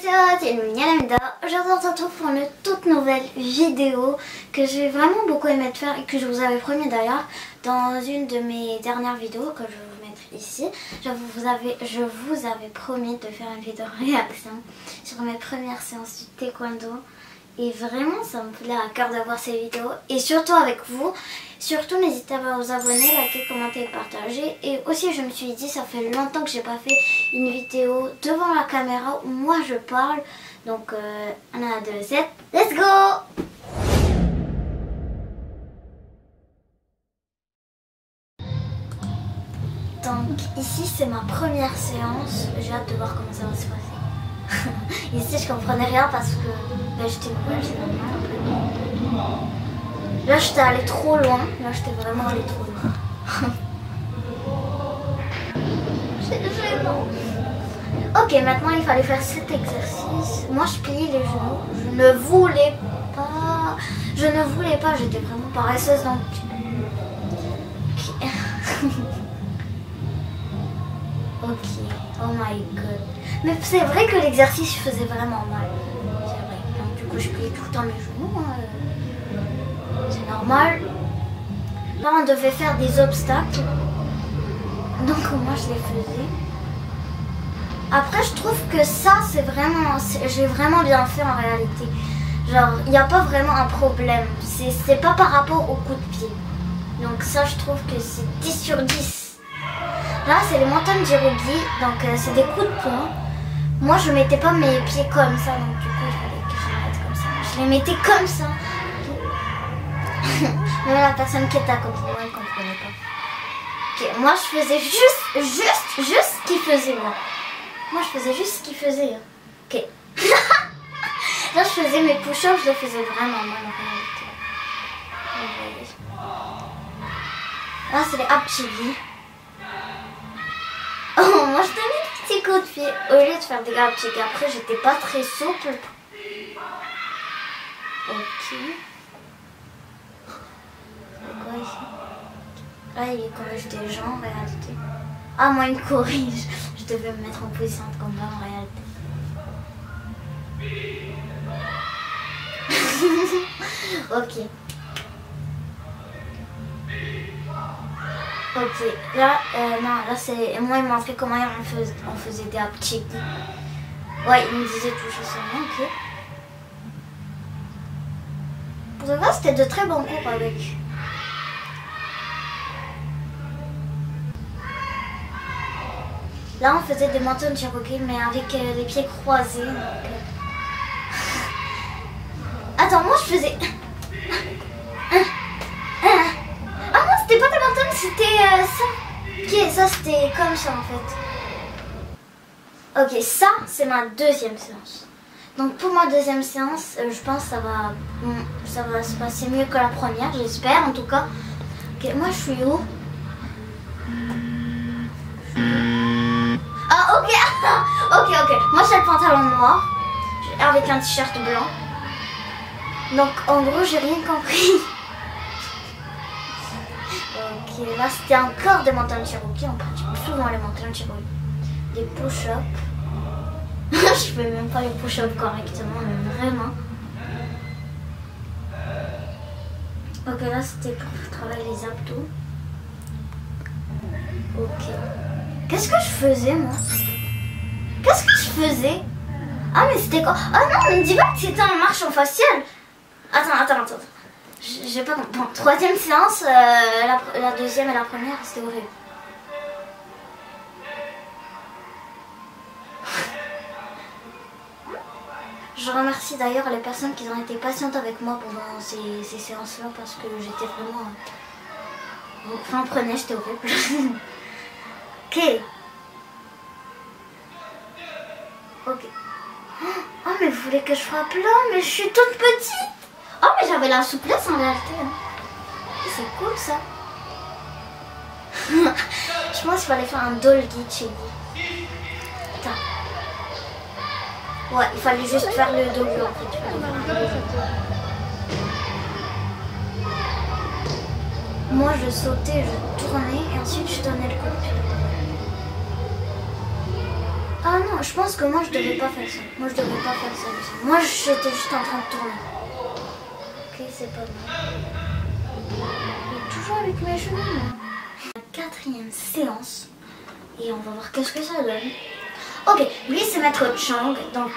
c'est Yalamida. Aujourd'hui on se retrouve pour une toute nouvelle vidéo que j'ai vraiment beaucoup aimé de faire et que je vous avais promis d'ailleurs dans une de mes dernières vidéos que je vais vous mettre ici. Je vous avais promis de faire une vidéo réaction sur mes premières séances du taekwondo. Et vraiment ça me plaît à cœur d'avoir ces vidéos et surtout avec vous. Surtout n'hésitez pas à vous abonner, liker, commenter et partager. Et aussi je me suis dit ça fait longtemps que j'ai pas fait une vidéo devant la caméra où moi je parle. Donc 1, 2, 7, let's go! Donc ici c'est ma première séance, j'ai hâte de voir comment ça va se passer. Ici je comprenais rien parce que j'étais nouvelle, c'est normal. Là j'étais allée trop loin, là j'étais vraiment allée trop loin. C'est gênant. Ok, maintenant il fallait faire cet exercice. Moi je pliais les genoux, je ne voulais pas, j'étais vraiment paresseuse donc... Ok, oh my god. Mais c'est vrai que l'exercice faisait vraiment mal. C'est vrai. Donc du coup je pliais tout le temps mes genoux. C'est normal. Là on devait faire des obstacles. Donc moi je les faisais. Après je trouve que ça c'est vraiment... J'ai vraiment bien fait en réalité. Genre il n'y a pas vraiment un problème. C'est pas par rapport au coup de pied. Donc ça je trouve que c'est 10 sur 10. Là c'est les montagnes d'Irogi, donc c'est des coups de poing. Moi je mettais pas mes pieds comme ça, donc du coup il fallait que je les mette comme ça. Je les mettais comme ça. Même la personne qui était à côté de moi ne comprenait pas. Ok, moi je faisais juste ce qu'il faisait moi. Moi je faisais juste ce qu'il faisait. Ok. Là je faisais mes push-ups, je les faisais vraiment mal en réalité. Là c'est les abchigis. Oh, moi je donnais des petits coups de pied au lieu de faire des abchigis. Après j'étais pas très souple. Ok. C'est quoi ici? Là il corrige des gens en réalité. Ah moi il me corrige. Je devais me mettre en position de combat en réalité. Ok. Ok, là, non, là c'est... Moi il m'a montré comment on faisait des abchigis. Ouais, il me disait toujours ça, ok. Pour de vrai, c'était de très bons cours avec. Là on faisait des montagnes Cherokee mais avec les pieds croisés. Donc, Attends, moi je faisais... Ah non, c'était pas des montagnes, c'était ça. Ok, ça c'était comme ça en fait. Ok, ça c'est ma deuxième séance. Donc pour ma deuxième séance, je pense que ça va se passer mieux que la première, j'espère en tout cas. Ok, moi je suis où? Ah ok, ok. Moi j'ai le pantalon noir avec un t-shirt blanc. Donc en gros j'ai rien compris. Ok, là c'était encore des montagnes Cherokee, on pratique souvent les montagnes Cherokee. Des push-ups. Je fais même pas les push-ups correctement, mais vraiment. Ok, là c'était pour travailler les abdos. Ok. Qu'est-ce que je faisais moi? Qu'est-ce que je faisais? Ah mais c'était quoi? Ah non, ne me dis pas que c'était en marche en facial. Attends. J'ai pas compris. Bon, troisième séance, la deuxième et la première, c'était horrible. Je remercie d'ailleurs les personnes qui ont été patientes avec moi pendant ces séances-là parce que j'étais vraiment... Enfin, prenez, j'étais horrible. Ok. Oh, mais vous voulez que je frappe là? Mais je suis toute petite. Oh mais j'avais la souplesse en réalité. C'est cool ça. Je pense qu'il fallait faire un dolgi chili. Attends. Ouais, il fallait juste faire le dolgi en fait. Moi je sautais, je tournais et ensuite je donnais le coup de pied. Ah non, je pense que moi je devais pas faire ça. Moi je devais pas faire ça. Moi j'étais juste en train de tourner. Ok, c'est pas mal. Et toujours avec mes cheveux. La 4e séance. Et on va voir qu'est-ce que ça donne. Ok, lui c'est Maître Chang. Donc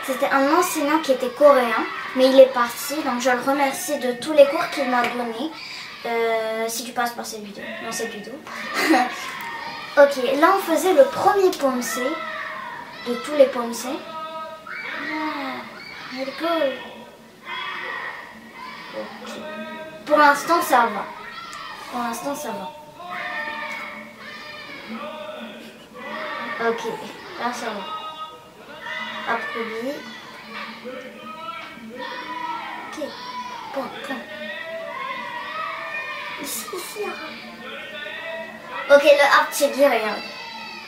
c'était un enseignant qui était coréen. Mais il est parti. Donc je le remercie de tous les cours qu'il m'a donnés. Si tu passes par cette vidéo. Dans cette vidéo. Ok, là on faisait le premier pomsé. De tous les pomsés. Ah, cool. Ok. Pour l'instant ça va. Pour l'instant ça va. Ok, là ça va. Après lui. Ok, bon. Ici, là. Ok, le Archegui, regarde.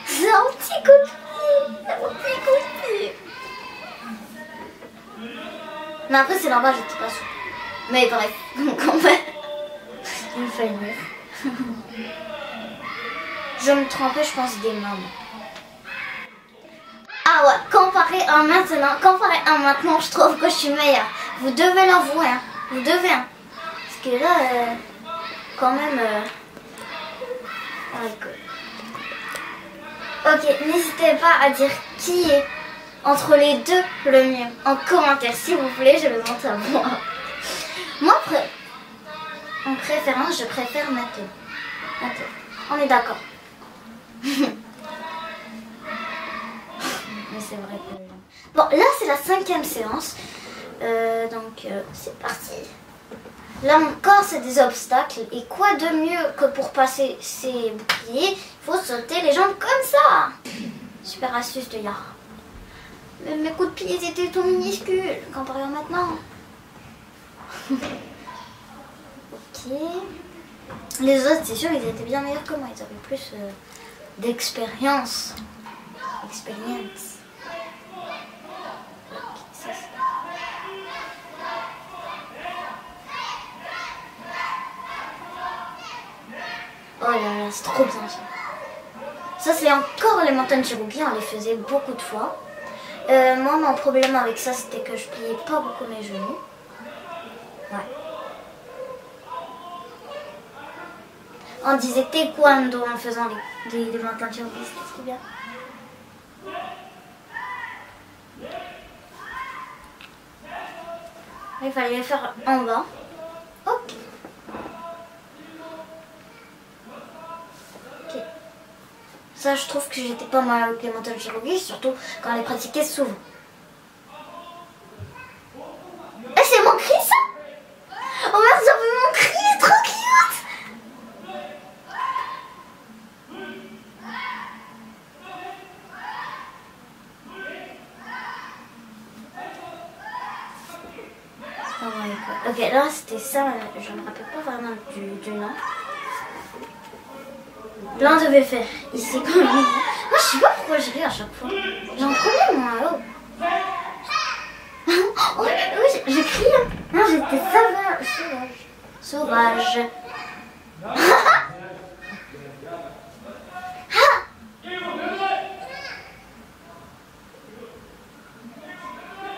C'est un petit coup de pied. C'est un petit coup de pied. Mais après, c'est normal, j'étais pas souple. Mais bref, quand même. Il me fait mieux. Je me trompais, je pense, des mains. Ah ouais, comparé à maintenant, je trouve que je suis meilleure. Vous devez l'avouer, hein. Vous devez, hein. Parce que là, quand même... Ok, n'hésitez pas à dire qui est entre les deux le mieux en commentaire. Si vous voulez, je le montre à moi. Moi, en préférence, je préfère Mathéo. On est d'accord. Mais c'est vrai que... Bon, là, c'est la 5e séance. Donc, c'est parti. Là encore, c'est des obstacles. Et quoi de mieux que pour passer ces boucliers, il faut sauter les jambes comme ça. Super astuce de Yara. Mais mes coups de pied étaient tout minuscules comparé à maintenant. Ok. Les autres, c'est sûr, ils étaient bien meilleurs que moi. Ils avaient plus d'expérience. Expérience. Oh là là, c'est trop bien ça. Ça, c'est encore les montagnes Cherokee, on les faisait beaucoup de fois. Moi, mon problème avec ça, c'était que je pliais pas beaucoup mes genoux. Ouais. On disait taekwondo en faisant les montagnes Cherokee, c'était trop bien. Il fallait les faire en bas. Ok. Ça, je trouve que j'étais pas mal avec les montagnes Cherokee, surtout quand on les pratiquait souvent. Eh, c'est mon cri, ça! Oh merde, j'ai vu mon cri, il est trop cute! Oh my god. Ok, là, c'était ça, je me rappelle pas vraiment du nom. Là, on devait faire ici comme moi, je sais pas pourquoi je ris à chaque fois. J'en prenais moi, oh. Oh, oui, je crie. Non, j'étais sauvage.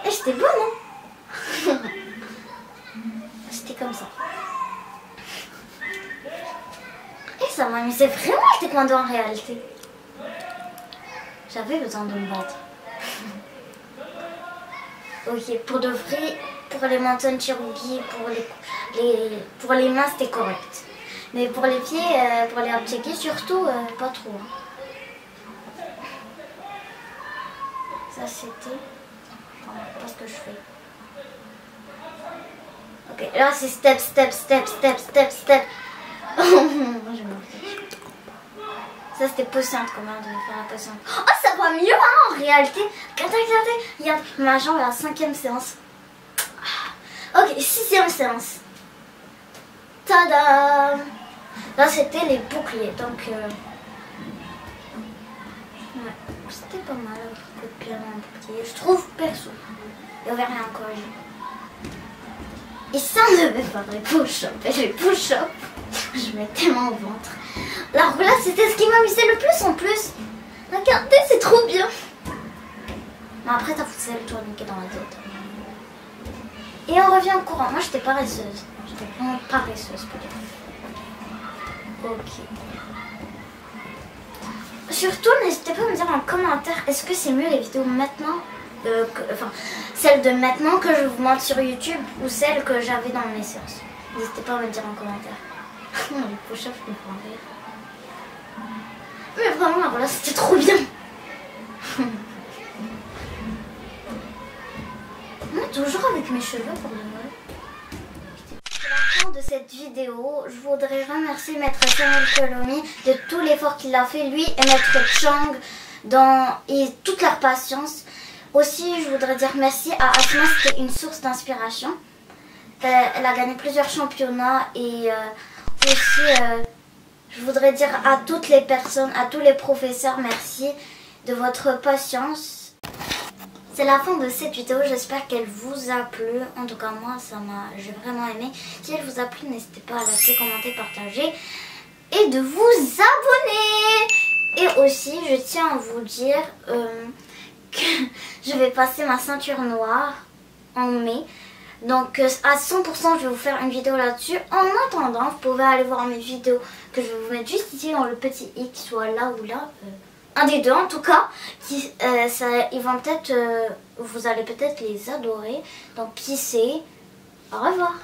Et j'étais bonne, hein. C'était comme ça. Ça m'amusait vraiment le taekwondo en réalité. J'avais besoin de me battre. Ok, pour de vrai, pour les montagnes Cherokee, pour les mains c'était correct. Mais pour les pieds, pour les Archegui surtout, pas trop. Hein. Ça c'était... pas ce que je fais. Ok, là c'est step, step, step, step, step, step. Ça c'était patiente, comment on devait faire la patiente. Oh, ça va mieux hein, en réalité. Regardez, regarde, ma jambe est à la 5e séance. Ok, 6e séance. Tada! Là c'était les boucliers, donc ouais, c'était pas mal avec le coup de pied en bouclier, je trouve perso. Et on verra encore. Et ça on devait faire les push-ups, et les push-ups. Je mettais mon ventre. Alors là, c'était ce qui m'amusait le plus en plus. Regardez, c'est trop bien. Mais après, t'as foutu le tourniquet dans la tête. Et on revient au courant. Moi, j'étais paresseuse. J'étais vraiment paresseuse, peut-être. Ok. Surtout, n'hésitez pas à me dire en commentaire, est-ce que c'est mieux les vidéos maintenant, enfin, celles de maintenant que je vous montre sur YouTube ou celles que j'avais dans mes séances. N'hésitez pas à me dire en commentaire. Les push-ups, je me fais rire. Mais vraiment, voilà, c'était trop bien. Moi, toujours avec mes cheveux pour de vrai. C'est la fin de cette vidéo. Je voudrais remercier Maître Samuel Colomy de tout l'effort qu'il a fait, lui et Maître Chang, et toute leur patience. Aussi, je voudrais dire merci à Asma, c'était une source d'inspiration. Elle a gagné plusieurs championnats et aussi, je voudrais dire à toutes les personnes, à tous les professeurs, merci de votre patience. C'est la fin de cette vidéo, j'espère qu'elle vous a plu. En tout cas, moi, j'ai vraiment aimé. Si elle vous a plu, n'hésitez pas à liker, commenter, partager et de vous abonner. Et aussi, je tiens à vous dire que je vais passer ma ceinture noire en mai. Donc, à 100%, je vais vous faire une vidéo là-dessus. En attendant, vous pouvez aller voir mes vidéos que je vais vous mettre juste ici dans le petit i, qui soit là ou là. Un des deux en tout cas, ils vont peut-être, vous allez peut-être les adorer. Donc qui sait, au revoir.